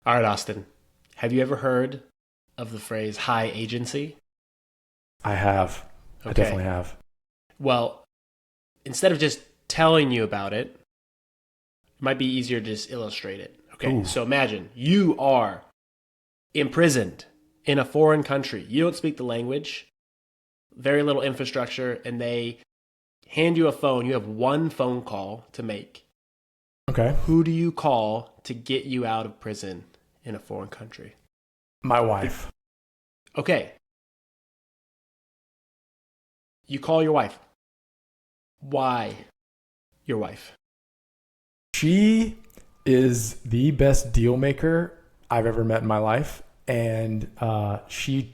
All right, Austin. Have you ever heard of the phrase high agency? I have. I definitely Okay. have. Well, instead of just telling you about it, it might be easier to just illustrate it. Okay. Ooh. So imagine you are imprisoned in a foreign country. You don't speak the language, very little infrastructure, and they hand you a phone. You have one phone call to make. Okay. Who do you call to get you out of prison in a foreign country? My The, wife. okay. You call your wife. Why your wife? She is the best deal maker I've ever met in my life, and she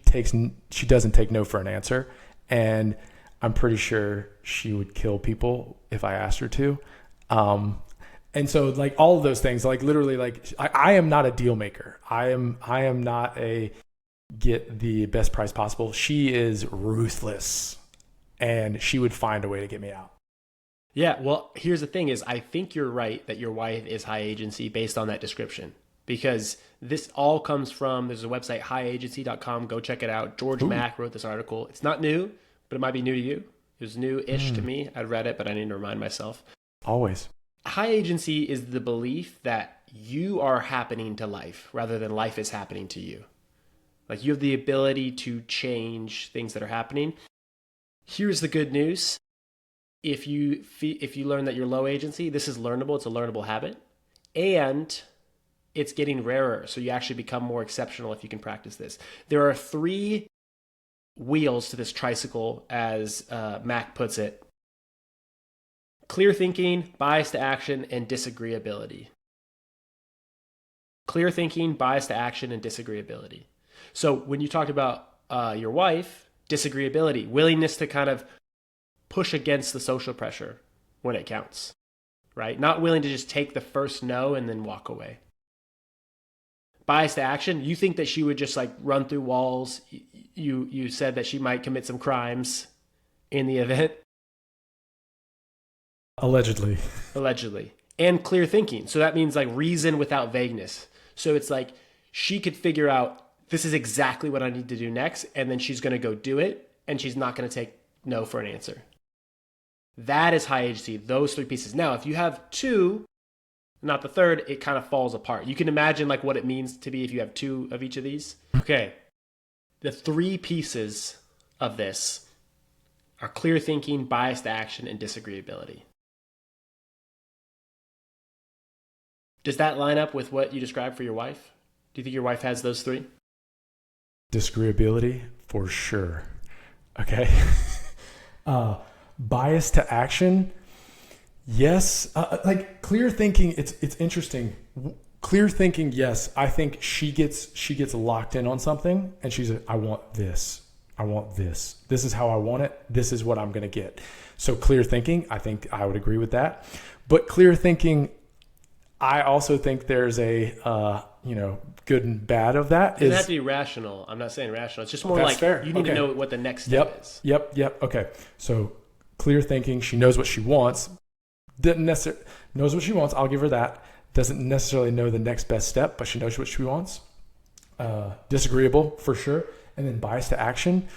doesn't take no for an answer, and I'm pretty sure she would kill people if I asked her to. Um, and so like all of those things, like literally, like I am not a deal maker. I am not a get the best price possible. She is ruthless, and she would find a way to get me out. Yeah, well, here's the thing is I think you're right that your wife is high agency based on that description. Because this all comes from there's a website highagency.com, go check it out. George Ooh. Mack wrote this article. It's not new, but it might be new to you. It was new-ish to Mm, me. I'd read it, but I need to remind myself. always. High agency is the belief that you are happening to life rather than life is happening to you. Like you have the ability to change things that are happening. Here's the good news. If you learn that you're low agency, this is learnable. It's a learnable habit, and it's getting rarer. So you actually become more exceptional if you can practice this. There are three wheels to this tricycle, as Mack puts it: clear thinking, bias to action, and disagreeability. Clear thinking, bias to action, and disagreeability. So when you talked about your wife, disagreeability, willingness to kind of push against the social pressure when it counts, right? Not willing to just take the first no and then walk away. Bias to action, you think that she would just like run through walls. You said that she might commit some crimes in the event, Allegedly. allegedly. And clear thinking. So that means like reason without vagueness. So it's like she could figure out this is exactly what I need to do next, and then she's going to go do it, and she's not going to take no for an answer. That is high agency, those three pieces. Now, if you have two, not the third, it kind of falls apart. You can imagine like what it means to be if you have two of each of these. Okay. The three pieces of this are clear thinking, biased action, and disagreeability. Does that line up with what you described for your wife? Do you think your wife has those three? Disagreeability for sure. Okay. uh, Bias to action. Yes. Like clear thinking. It's interesting. Clear thinking. Yes. I think she gets locked in on something, and she's like, I want this. I want this. This is how I want it. This is what I'm going to get. So clear thinking. I think I would agree with that. But clear thinking, I also think there's a good and bad of that It doesn't have is to be rational. I'm not saying rational. It's just more that's like fair. you need to Okay. know what the next step Yep. is. Yep. Yep. Okay. So clear thinking. She knows what she wants. Didn't necessarily knows what she wants. I'll give her that. Doesn't necessarily know the next best step, but she knows what she wants. Disagreeable for sure. And then bias to action.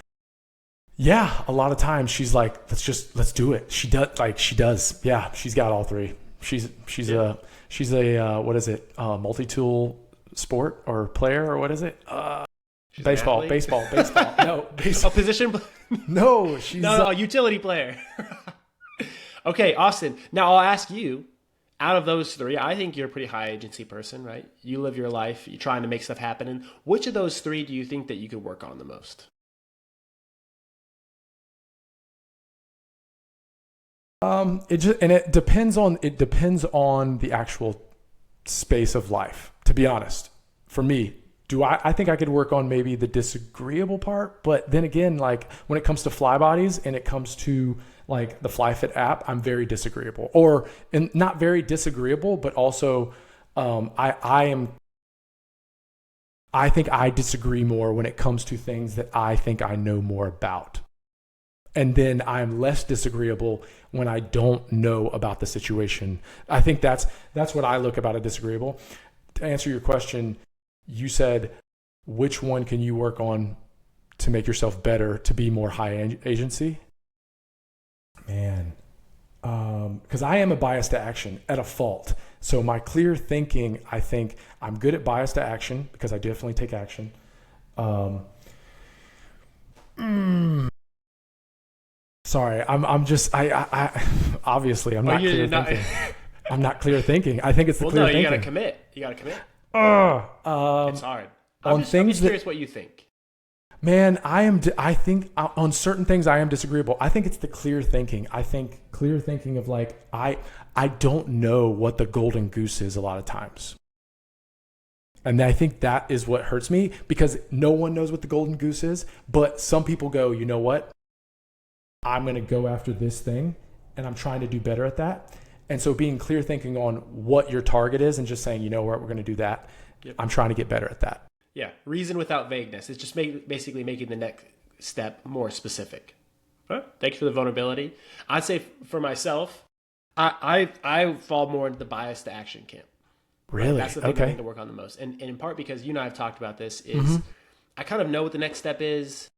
Yeah. A lot of times she's like, let's do it. She does. Yeah. She's got all three. She's Yeah. a what is it? Multi-tool sport or player or what is it? She's an Baseball, athlete. baseball, baseball. No, A baseball. position. No, she's No, no, a utility player. Okay, Austin. Now I'll ask you. Out of those three, I think you're a pretty high agency person, right? You live your life. You're trying to make stuff happen. And which of those three do you think that you could work on the most? it depends on the actual space of life. To be honest, for me, I think I could work on maybe the disagreeable part, but then again, like when it comes to fly bodies and it comes to like the FlyFit app, I'm very disagreeable, or and not very disagreeable, but also I think I disagree more when it comes to things that I think I know more about. And then I'm less disagreeable when I don't know about the situation. I think that's what I look about a disagreeable. To answer your question, you said, which one can you work on to make yourself better, to be more high agency? Man, because I am a bias to action at a fault. So my clear thinking, I think I'm good at bias to action because I definitely take action. Sorry, I'm just I obviously I'm not clear thinking. I'm not clear thinking. I think it's the clear thinking. You gotta commit. It's hard. I'm just curious what you think. Man, I think on certain things I am disagreeable. I think it's the clear thinking. I think clear thinking of like, I don't know what the golden goose is a lot of times. And I think that is what hurts me, because no one knows what the golden goose is, but some people go, you know what? I'm going to go after this thing and I'm trying to do better at that. And so being clear thinking on what your target is and just saying, you know what, we're going to do that. Yep. I'm trying to get better at that. Yeah. Reason without vagueness. It's just basically making the next step more specific. Thanks for the vulnerability. I'd say for myself, I fall more into the bias to action camp. Really? That's the thing I need to work on the most. And in part because you and I have talked about this is I kind of know what the next step is.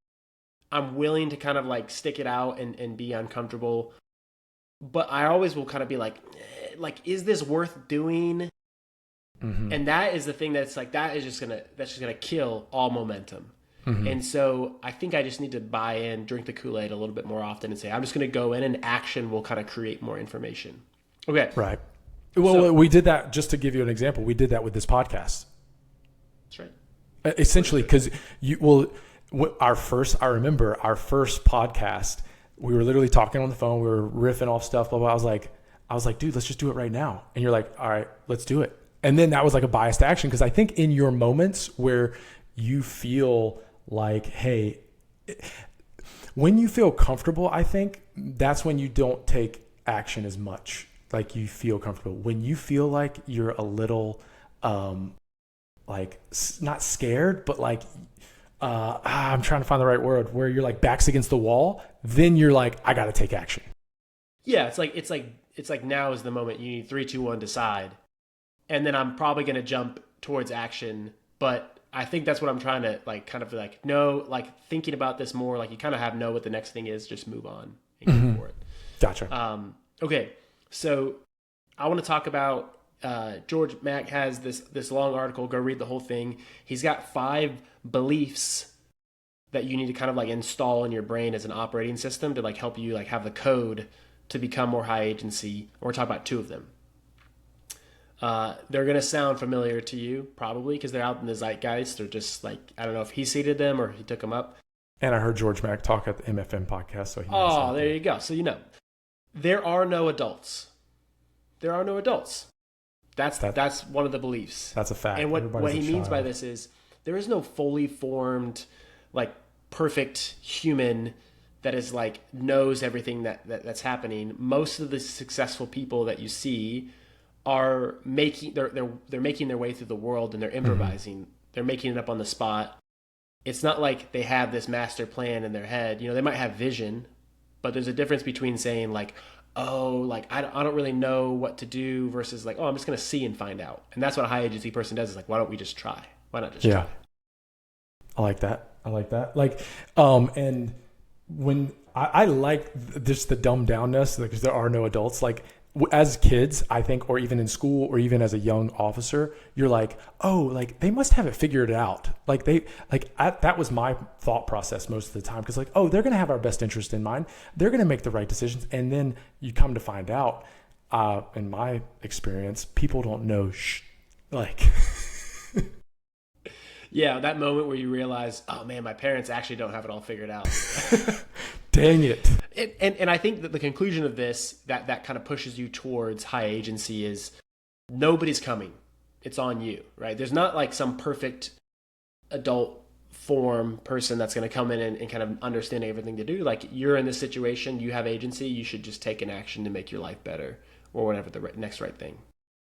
I'm willing to kind of like stick it out and be uncomfortable. But I always will kind of be like, is this worth doing? Mm-hmm. And that is the thing that's like, that's just gonna kill all momentum. Mm-hmm. And so I think I just need to buy in, drink the Kool-Aid a little bit more often and say, I'm just going to go in and action will kind of create more information. Okay. Right. Well, we did that, just to give you an example. We did that with this podcast. That's right. Essentially, because I remember our first podcast, we were literally talking on the phone. We were riffing off stuff, blah, blah. I was like, dude, let's just do it right now. And you're like, all right, let's do it. And then that was like a bias to action. Because I think in your moments where you feel like, hey, when you feel comfortable, I think that's when you don't take action as much. Like you feel comfortable. When you feel like you're a little, like not scared, but like, I'm trying to find the right word, where you're like backs against the wall, then you're like, I got to take action. Yeah. It's like now is the moment. You need 3, 2, 1, decide. And then I'm probably going to jump towards action, but I think that's what I'm trying to like, kind of like, know, like thinking about this more, like you kind of know what the next thing is, just move on and go for it. Gotcha. Okay. So I want to talk about, George Mack has this long article. Go read the whole thing. He's got 5 beliefs that you need to kind of like install in your brain as an operating system to like help you like have the code to become more high agency. We're talking about 2 of them. They're going to sound familiar to you probably because they're out in the zeitgeist. They're just like, I don't know if he seeded them or he took them up. And I heard George Mack talk at the MFM podcast. So there you go. So, there are no adults. There are no adults. That's one of the beliefs. That's a fact. And what he means by this is there is no fully formed, like perfect human that is like knows everything that's happening. Most of the successful people that you see are making they're making their way through the world and they're improvising. Mm-hmm. They're making it up on the spot. It's not like they have this master plan in their head. They might have vision, but there's a difference between saying like, oh, like I don't really know what to do versus like, oh, I'm just going to see and find out. And that's what a high agency person does is like, why don't we just try? Why not just try? I like that. Like, and when I like just the dumbed downness, because there are no adults, like as kids, I think, or even in school, or even as a young officer, you're like, oh, like they must have it figured out. Like that was my thought process most of the time. Cause like, oh, they're going to have our best interest in mind. They're going to make the right decisions. And then you come to find out, in my experience, people don't know Yeah, that moment where you realize, oh man, my parents actually don't have it all figured out. Dang it. And I think that the conclusion of this, that kind of pushes you towards high agency is nobody's coming. It's on you, right? There's not like some perfect adult form person that's going to come in and kind of understand everything to do. Like you're in this situation, you have agency, you should just take an action to make your life better or whatever the next right thing.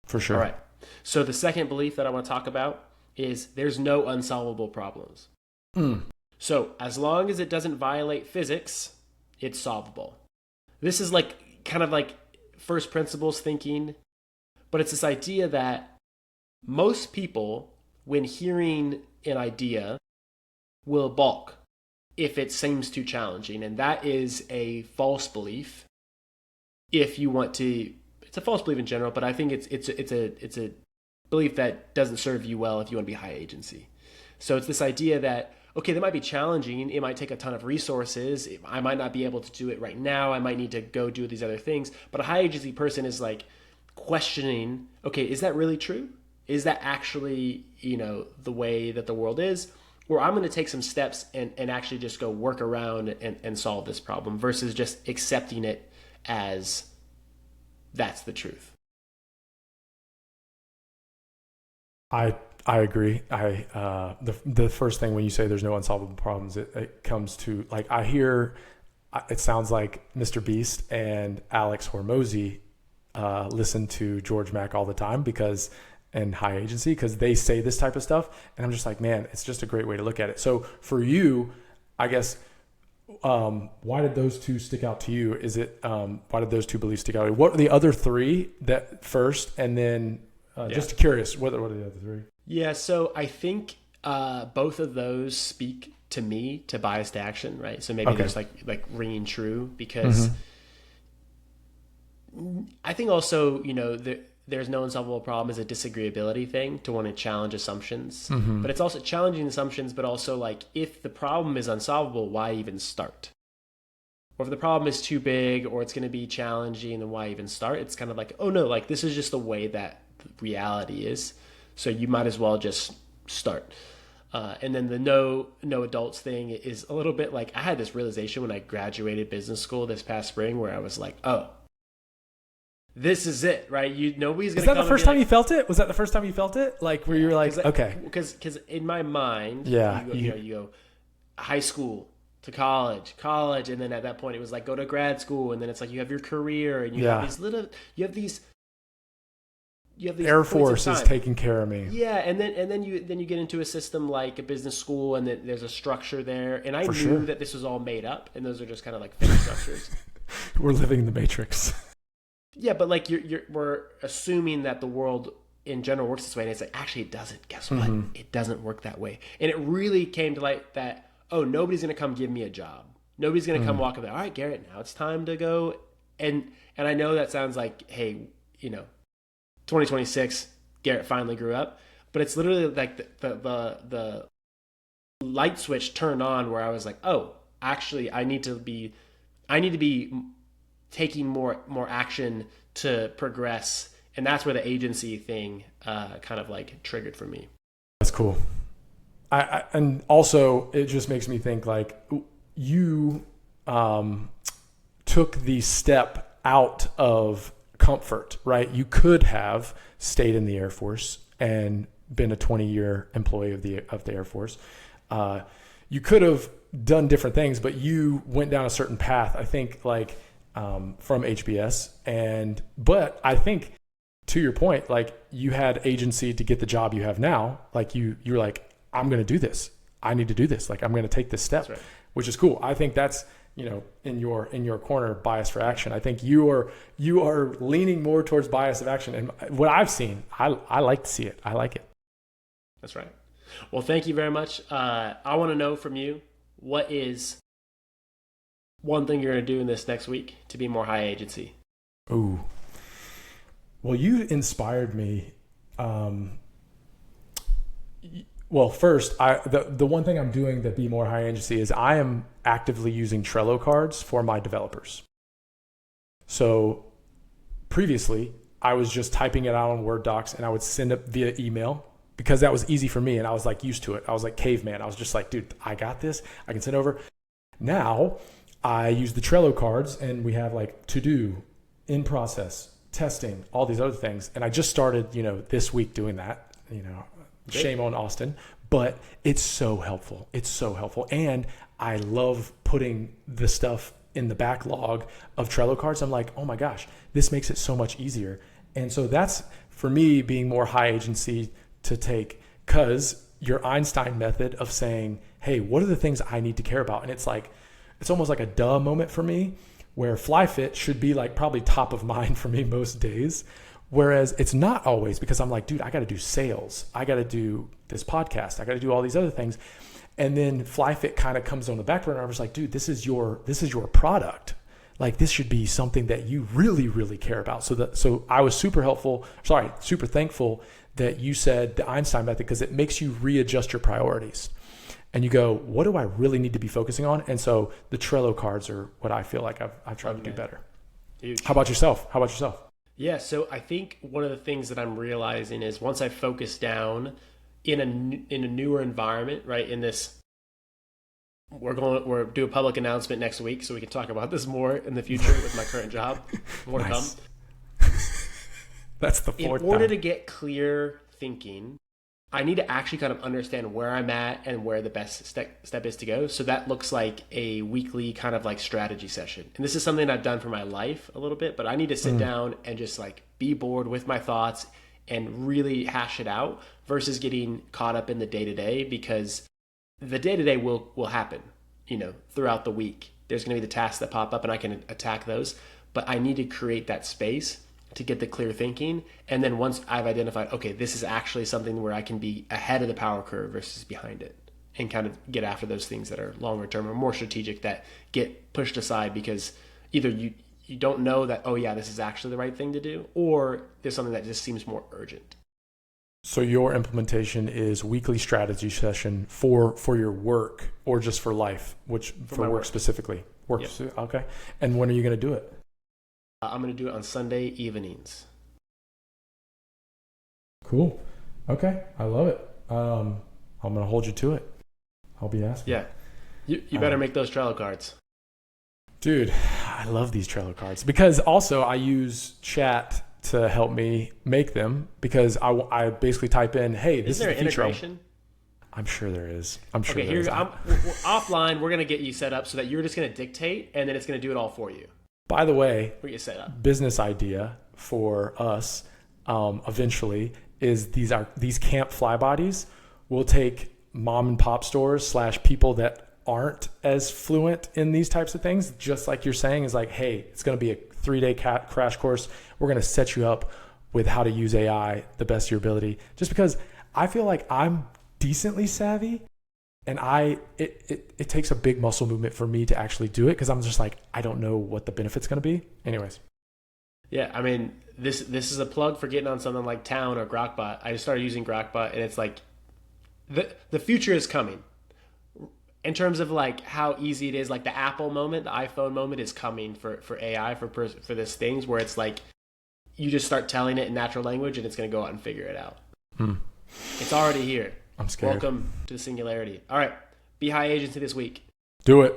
For sure. All right. So the second belief that I want to talk about is there's no unsolvable problems. So as long as it doesn't violate physics, it's solvable. This is like kind of like first principles thinking, but it's this idea that most people when hearing an idea, will balk if it seems too challenging. And that is a false belief. If you want to, it's a false belief in general, but I think it's a belief that doesn't serve you well if you want to be high agency. So it's this idea that, okay, that might be challenging. It might take a ton of resources. I might not be able to do it right now. I might need to go do these other things. But a high agency person is like questioning, okay, is that really true? Is that actually, the way that the world is? Or I'm going to take some steps and actually just go work around and solve this problem versus just accepting it as that's the truth. I agree. The first thing when you say there's no unsolvable problems, it comes to like, it sounds like Mr. Beast and Alex Hormozy listen to George Mack all the time and high agency, because they say this type of stuff. And I'm just like, man, it's just a great way to look at it. So for you, I guess, why did those two stick out to you? Why did those two beliefs stick out to you? What are the other three that first, and then just curious, what are the other three? Yeah, so I think both of those speak to me to biased action, right? So maybe there's like ringing true, because I think also, there's no unsolvable problem is a disagreeability thing, to want to challenge assumptions. But it's also challenging assumptions, but also like, if the problem is unsolvable, why even start? Or if the problem is too big or it's going to be challenging, then why even start? It's kind of like, oh no, like this is just the way that reality is. So you might as well just start. And then the no adults thing is a little bit like, I had this realization when I graduated business school this past spring, where I was like, oh, this is it, right? Nobody's gonna. Is that the first time you felt it? Was that the first time you felt it? Like where you were like, okay, because in my mind, you go high school to college, and then at that point it was like go to grad school, and then it's like you have your career, and you have these Air Force is taking care of me. Yeah, and then you get into a system like a business school, and then there's a structure there, and I knew that this was all made up, and those are just kind of like fake structures. We're living in the Matrix. Yeah, but like we're assuming that the world in general works this way, and it's like, actually it doesn't. Guess what? It doesn't work that way. And it really came to light that, oh, nobody's gonna come give me a job. Nobody's gonna come walk up there. All right, Garrett, now it's time to go. And I know that sounds like, hey, 2026, Garrett finally grew up, but it's literally like the light switch turned on where I was like, oh, actually I need to be taking more action to progress. And that's where the agency thing kind of like triggered for me. That's cool. And also it just makes me think like you took the step out of comfort, right? You could have stayed in the Air Force and been a 20-year employee of the Air Force. You could have done different things, but you went down a certain path, I think, like from HBS. But I think, to your point, like you had agency to get the job you have now. Like you're like, I'm going to do this. I need to do this. Like I'm going to take this step, which is cool. I think that's, in your corner, bias for action. I think you are leaning more towards bias of action. And what I've seen, I like to see it. I like it. That's right. Well, thank you very much. I want to know from you, what is one thing you're going to do in this next week to be more high agency? Ooh. Well, you inspired me. Well, first, the one thing I'm doing to be more high agency is I am actively using Trello cards for my developers. So previously, I was just typing it out on Word docs and I would send it via email because that was easy for me and I was like used to it. I was like caveman. I was just like, dude, I got this. I can send over. Now I use the Trello cards and we have like to do, in process, testing, all these other things. And I just started, this week doing that, Shame on Austin, but it's so helpful. It's so helpful. And I love putting the stuff in the backlog of Trello cards. I'm like, oh my gosh, this makes it so much easier. And so that's for me being more high agency to take, because your Einstein method of saying, hey, what are the things I need to care about? And it's almost like a duh moment for me, where fly fit should be like probably top of mind for me most days. Whereas it's not always, because I'm like, dude, I got to do sales. I got to do this podcast. I got to do all these other things. And then FlyFit kind of comes on the back burner. I was like, dude, this is your product. Like, this should be something that you really, really care about. So I was super thankful that you said the Einstein method, because it makes you readjust your priorities. And you go, what do I really need to be focusing on? And so the Trello cards are what I feel like I've tried to do better. Huge. How about yourself? Yeah, so I think one of the things that I'm realizing is once I focus down in a newer environment, right? In this, we're do a public announcement next week, so we can talk about this more in the future with my current job. More to come. That's the fourth In order time. to get clear thinking, I need to actually kind of understand where I'm at and where the best step is to go. So that looks like a weekly kind of like strategy session. And this is something I've done for my life a little bit, but I need to sit down and just like be bored with my thoughts and really hash it out versus getting caught up in the day-to-day, because the day-to-day will happen, throughout the week. There's going to be the tasks that pop up and I can attack those, but I need to create that space to get the clear thinking. And then once I've identified, okay, this is actually something where I can be ahead of the power curve versus behind it, and kind of get after those things that are longer term or more strategic that get pushed aside because either you don't know that, oh yeah, this is actually the right thing to do, or there's something that just seems more urgent. So your implementation is weekly strategy session for your work, or just for life, which for work specifically? Yep. Okay. And when are you going to do it? I'm going to do it on Sunday evenings. Cool. Okay. I love it. I'm going to hold you to it. I'll be asking. Yeah. You better make those Trello cards. Dude, I love these Trello cards, because also I use chat to help me make them, because I basically type in, hey, this is there the feature. Integration? I'm sure there is. I'm sure Okay, there is. offline, we're going to get you set up so that you're just going to dictate, and then it's going to do it all for you. By the way, We'll get you set up. business idea for us eventually is these camp fly bodies will take mom and pop stores / people that aren't as fluent in these types of things, just like you're saying, is like, hey, it's going to be a 3-day crash course. We're going to set you up with how to use AI the best of your ability, just because I feel like I'm decently savvy, and it takes a big muscle movement for me to actually do it, because I'm just like, I don't know what the benefit's going to be. Anyways. Yeah, I mean, this is a plug for getting on something like Town or Grokbot. I just started using Grokbot, and it's like the future is coming. In terms of like how easy it is, like the Apple moment, the iPhone moment is coming for AI, for this things where it's like you just start telling it in natural language and it's going to go out and figure it out. It's already here. I'm scared. Welcome to the singularity. All right, be high agency this week. Do it.